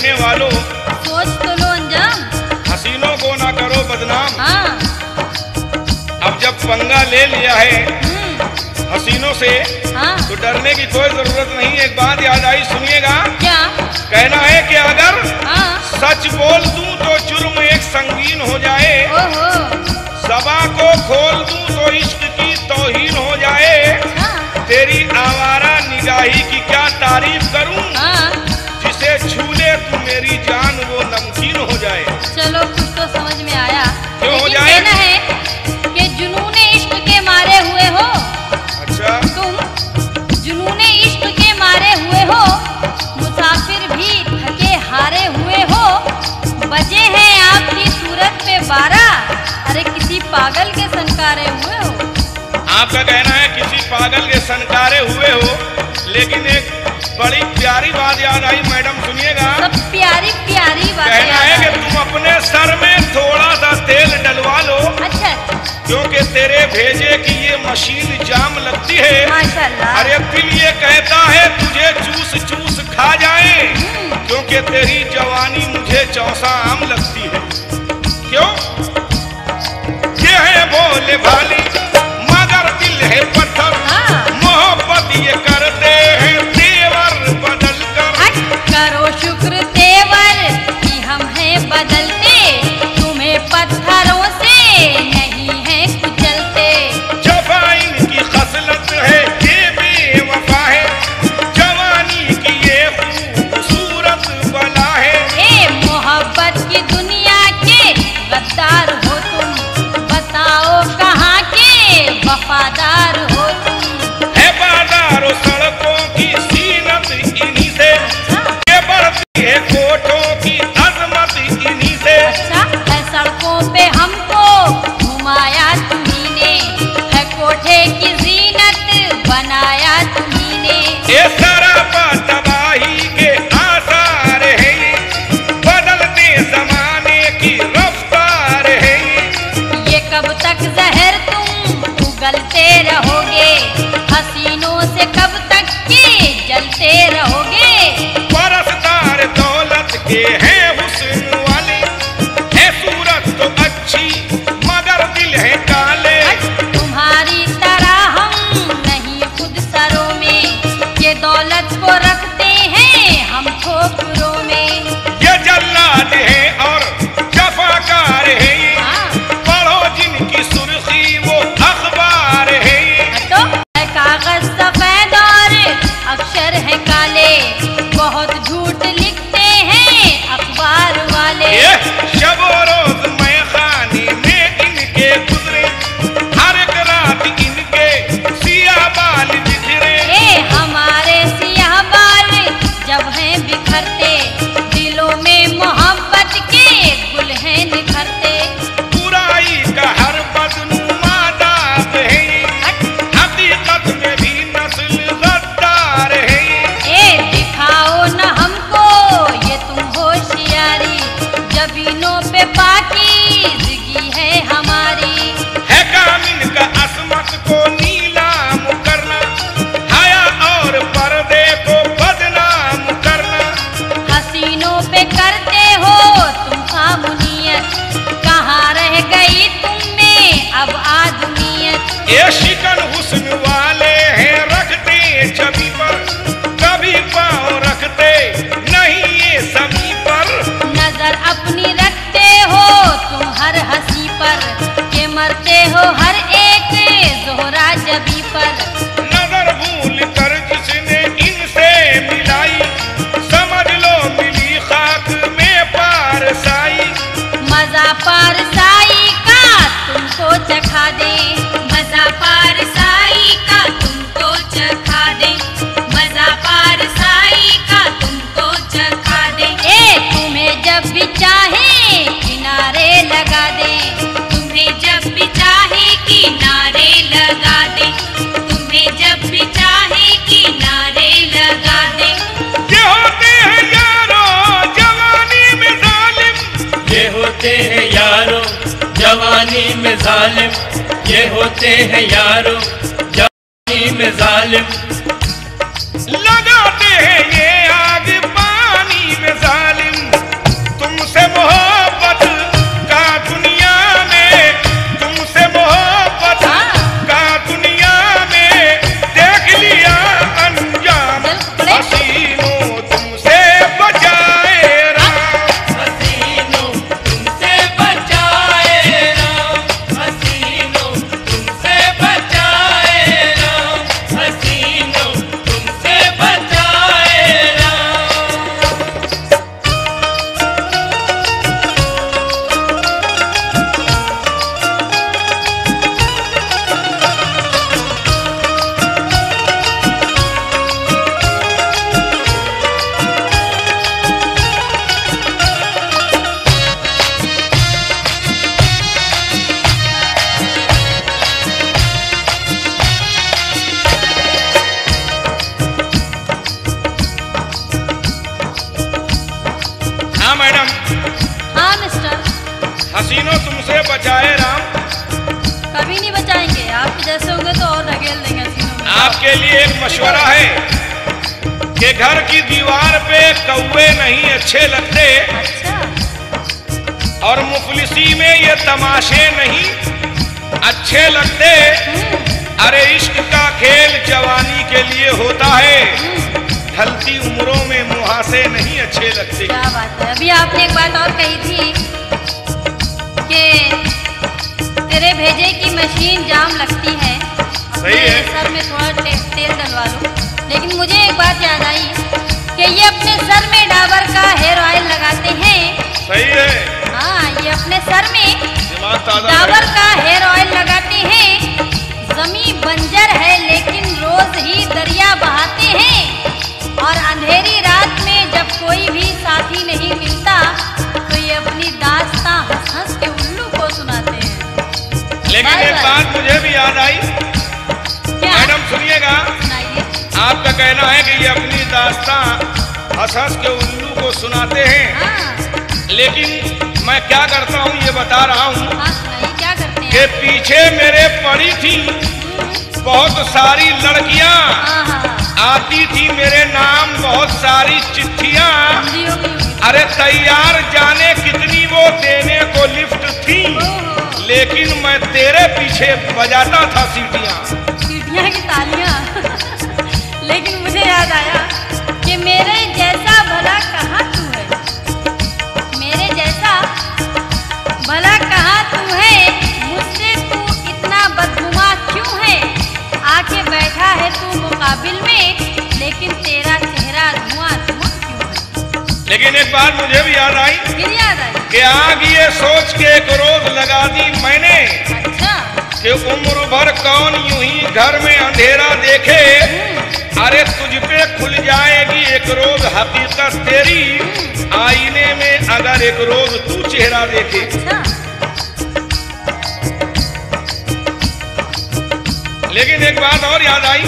रहने वालों, सोच तो लो अंजाम। हसीनों को ना करो बदनाम। हाँ। अब जब पंगा ले लिया है हसीनों से, हाँ। तो डरने की कोई जरूरत नहीं। एक बात याद आई, सुनिएगा। क्या? कहना है कि अगर हाँ। सच बोल दूं तो जुर्म एक संगीन हो जाए, ओहो। ज़बां को खोल दूं तो इश्क की तौहीन हो जाए। हाँ। तेरी आवारा निगाही की क्या तारीफ करूं, हाँ। जिसे छू ले तू मेरी जान वो नमकीन हो जाए। चलो कुछ तो समझ में आया। क्यों हो लेकिन जाए? कहना है कि जुनूने इश्क के मारे हुए हो। अच्छा। तुम जुनूने इश्क के मारे हुए हो, मुसाफिर भी थके हारे हुए हो। बजे हैं आपकी सूरत पे 12, अरे किसी पागल के सनकारे हुए हो। आपका कहना है किसी पागल के सनकारे हुए हो, लेकिन एक बड़ी प्यारी बात याद आई मैडम, सुनिएगा। सब प्यारी प्यारी बातें कहना है याद कि आई। तुम अपने सर में थोड़ा सा तेल डलवा लो, अच्छा। क्योंकि तेरे भेजे की ये मशीन जाम लगती है। माशाल्लाह। अरे दिल ये कहता है तुझे चूस चूस खा जाए, क्योंकि तेरी जवानी मुझे चौसा आम लगती है। क्यों? ये है भोले भाली मगर दिल है पत्थर। हाँ। मोहब्बत ये करते हैं तेवर बदल कर। हट करो शुक्र तेवर कि हम हैं बदलते, तुम्हें पत्थरों से नहीं है कुचलते। जफा इनकी खसलत है ये बेवफा है, जवानी की ये खूबसूरत बला है। ए मोहब्बत की दुनिया के गद्दार हो तुम, बताओ कहाँ के वफादार हो तुम। है बाजारों सड़कों की सीनत इन्हीं से, ये बढ़ती है कोठों की अजमत इन्हीं से। अच्छा है सड़कों पे हमको घुमाया तुम्ही ने, है कोठे की जीनत बनाया तुम्ही ने। ये सरापा तबाही के आसार है, बदलते जमाने की रफ्तार है। ये कब तक जहर तुम उगलते रहोगे, हसीनों से कब तक के जलते रहोगे। परसदार दौलत के हैं हुस्न वाले, है सूरत तो अच्छी मगर दिल है काले। तुम्हारी तरह हम नहीं खुद सरों में, ये दौलत को रखते हैं हम ठोकरों में। ये जल्लाद है और जफाकार है, हाँ। पढ़ो जिनकी सुर्खी वो अखबार है। तो है कागज सफेद और अक्षर है काले, बहुत झूठ लिखते हैं अखबार वाले। ये शबो रोज मैं खाने में इनके गुजरे, हर एक रात इनके सिया बाल बिखरे। ए हमारे सियाह बाल जब हैं बिखरते, दिलों में मोहब्बत के गुल हैं निखरते। बुराई का हर बदनुमा दाग है, हकीकत में भी नस्ल गद्दार है। ए दिखाओ न हमको ये तुम होशियारी, जबीनों पे पाकीज़गी है हमारी। है काम इनका असमत को नीलाम करना, हया और पर्दे को बदनाम करना। हसीनों पे करते हो तुम आमुनियत, कहाँ रह गई तुम में अब आदमियत। ये शिकन हुस्न वाले हैं रखते छवि पर, कभी पाँव रखते नहीं ये सभी पर। नजर अपनी रखते हो तुम हर हंसी पर, के मरते हो हर एक जोहरा जबी पर। नजर भूल कर जिसने इनसे मिलाई, समझ लो मिली खाक में पारसाई। मजा पारसाई का तुमको चखा दे, मजा पारसाई का तुमको चखा दे, मजा पारसाई का तुमको चखा दे। ए तुम्हें जब भी चाहे किनारे लगा दे, तुम्हें जब भी चाहे किनारे लगा दे, तुम्हें जब भी चाहे किनारे लगा दे। ये होते हैं यारो जवानी में जालिम, ये होते हैं यारो जवानी में जालिम, ये होते हैं यारो जवानी में जालिम। लगाते हैं ये आग पानी में जालिम, मैडम। हाँ मिस्टर। हसीनों तुमसे बचाए राम। कभी नहीं बचाएंगे, आप जैसे होंगे तो और ढकेल देंगे हसीनों में। आपके लिए एक मशवरा है कि घर की दीवार पे कौवे नहीं अच्छे लगते, अच्छा। और मुफलिसी में ये तमाशे नहीं अच्छे लगते। अरे इश्क का खेल जवानी के लिए होता है, ढलती उम्रों में मुहासे नहीं अच्छे लगते। क्या बात है। अभी आपने एक बात और कही थी कि तेरे भेजे की मशीन जाम लगती है। सही है। सर में थोड़ा तेल डलवा लूं। लेकिन मुझे एक बात याद आई कि ये अपने सर में डाबर का हेयर ऑयल लगाते हैं। सही है। हाँ, ये अपने सर में दिमाग ताजा डाबर है। का हेयर ऑयल लगाते हैं। जमीन बंजर है लेकिन रोज ही दरिया बहाते हैं, और अंधेरी रात में जब कोई भी साथी नहीं मिलता तो ये अपनी दास्तां हंस हंस के उल्लू को सुनाते हैं। लेकिन एक बात मुझे भी याद आई। क्या? मैडम सुनिएगा, सुनाइए। आपका कहना है कि ये अपनी दास्तां हंस हंस के उल्लू को सुनाते हैं, हाँ लेकिन मैं क्या करता हूँ ये बता रहा हूँ हाँ, सुनाइए क्या करते कि हैं? पीछे मेरे पड़ी थी बहुत सारी लड़कियाँ, हाँ हाँ हाँ, आती थी मेरे नाम बहुत सारी चिट्ठियाँ। हिंदी होगी, होगी। अरे तैयार जाने कितनी वो देने को लिफ्ट थी, ओहो, लेकिन मैं तेरे पीछे बजाता था सीटियाँ। सीटियाँ की तालियाँ। लेकिन मुझे याद आया कि मेरे जैसा भला कहाँ तू है, मेरे जैसा भला कहाँ तू है, मुझसे तू इतना बदगुमा क्यों है? आके बैठा है तू मुकाबिल में, लेकिन तेरा चेहरा धुआं धुआं क्यों है? लेकिन एक बात मुझे भी याद आई फिर याद आई। कि आग ये सोच के एक रोज लगा दी मैंने अच्छा। कि उम्र भर कौन यूं ही घर में अंधेरा देखे। अरे तुझ पे खुल जाएगी एक रोज हकीकत तेरी, आईने में अगर एक रोज तू चेहरा देखे। अच्छा। लेकिन एक बात और याद आई,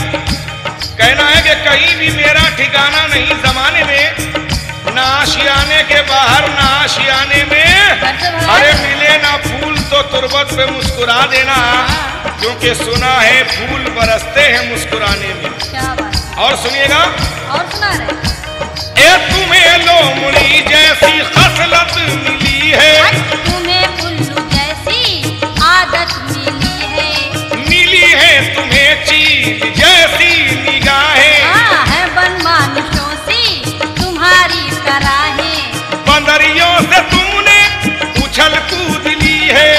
कहना है कि कहीं भी मेरा ठिकाना नहीं जमाने में, ना आशियाने के बाहर ना आशियाने में। अरे मिले ना फूल तो तुरबत पे मुस्कुरा देना, क्योंकि सुना है फूल बरसते हैं मुस्कुराने में। क्या बात है। और सुनिएगा, और सुना रहे। ए तुम्हें लोमड़ी जैसी खसलत मिली है, तुम्हें उल्लू जैसी आदत मिली है, मिली है तुम्हें चील जैसी निगाहें, हाँ है बनमानुषों सी तुम्हारी कराहें, बंदरियों से तुमने उछल कूद ली है,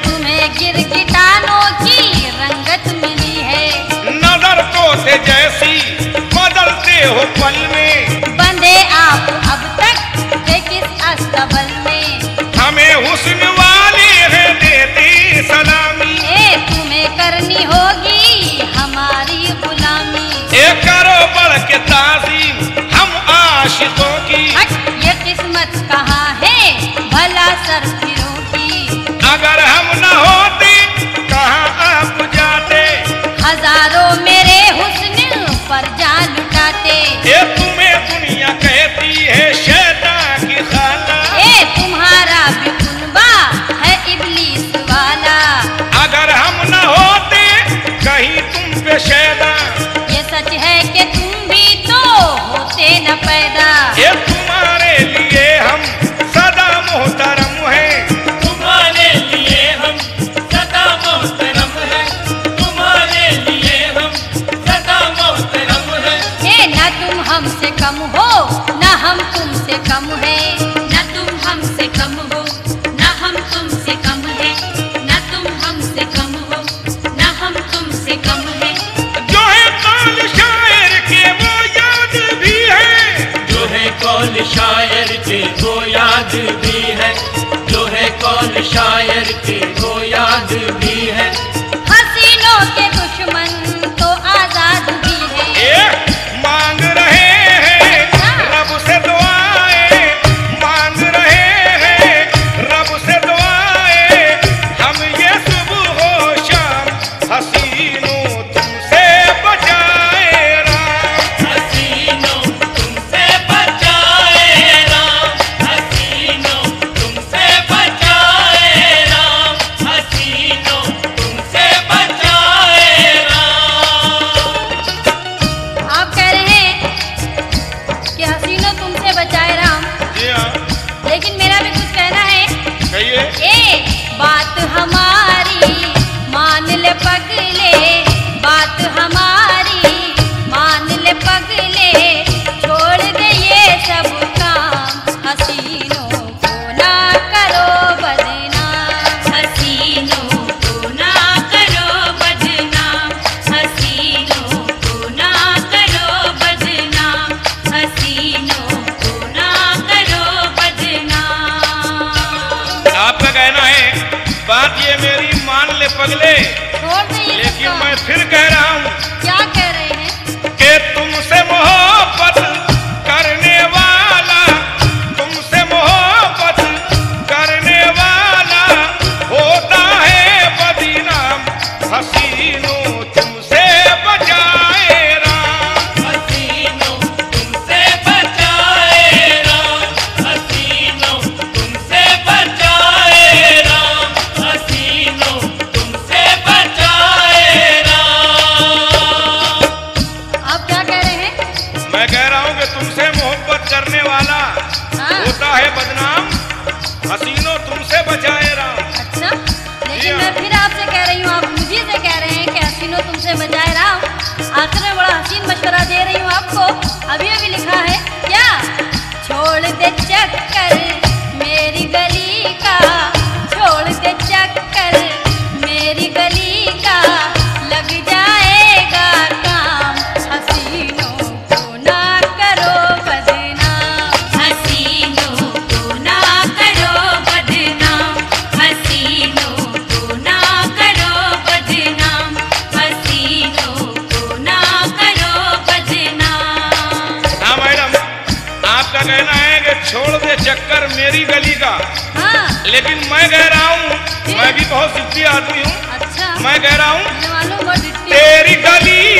तुम्हें गिरगिटानों की रंगत मिली है, नजर तोते जैसी बदलते हो पल में, बंधे आप अब तक थे किस अस्तबल में, हमें हुस्न वाले हैं देते सलामी, ए तुम्हें करनी होगी हमारी गुलामी, ए करो बढ़ के ताज़ीम हम आशिकों की, ये किस्मत कहाँ है भला सरफिरों की, अगर हम न होते कहाँ आप जाते, हजारों मेरे हुस्न पर जान लुटाते, ये तुम्हें दुनिया कहती है शैतान की खाला, ए तुम्हारा भी कुनबा है इब्लीस वाला, अगर हम न होते कहीं तुम पे शैदा, ये सच है कि तुम भी तो होते न पैदा, ये तुम्हारे लिए हम सदा मोहतरम हैं, तुम्हारे लिए हम सदा मोहतरम हैं, तुम्हारे लिए हम सदा मोहतरम हैं। ए न तुम हमसे कम हो न हम तुमसे कम है, न तुम हमसे कम हो न हम तुमसे कम है, न तुम हमसे कम हो न हम तुमसे कम है, जो है कौल शायर के वो याद भी है, जो है कौल शायर के वो याद भी है, जो है कौल शायर के वो याद भी है, हसीनों के दुश्मन तो आजाद भी है, ए मांग रहे हैं रब से दुआएं, मांग रहे हैं रब से दुआएं, हम ये सुबह हो शाम हसीनों तुमसे बचाए राम, हसीनों तुमसे बचाए राम, हसीनों वाले पगले, छोड़ दे ये लेकिन सब मैं फिर कह रहा हूँ क्या कह रहे हैं? कि तुमसे मोहब्बत करने वाला, तुमसे मोहब्बत करने वाला होता है बदनाम। हसीनों तुमसे बचाए राम, हसीनों तुमसे बचाए राम, हसीनों तुमसे बचाए राम, हसीनों तुमसे बचाए राम। आप क्या कह रहे हैं? मैं कह रहा हूँ कि तुमसे मोहब्बत करने वाला हाँ। होता है बदनाम। हसीनों तुमसे बचाए राम। अच्छा, लेकिन मैं फिर आपसे कह रही हूँ, आप मुझे से कह रहे हैं कि हसीनों तुमसे बचाए राम। आखिर में बड़ा हसीन मशवरा दे रही हूँ आपको। अभी अभी लिखा है क्या? छोड़ दे चक्कर मेरी गली का, छोड़ दे चक्कर मेरी गली का, लग जाएगा काम। हसीनों को ना करो बदनाम, हसीनों को ना करो बदनाम, हसीनों को ना करो बदनाम, हसीनों को ना करो बदनाम। हाँ मैडम, आपका कहना है कि छोड़ दे चक्कर मेरी गली का, हाँ, लेकिन मैं कह रहा हूँ, मैं भी बहुत सिद्धि आदमी हूँ, अच्छा, मैं कह रहा हूँ मुझे मालूम बहुत डिट्टी। तेरी गली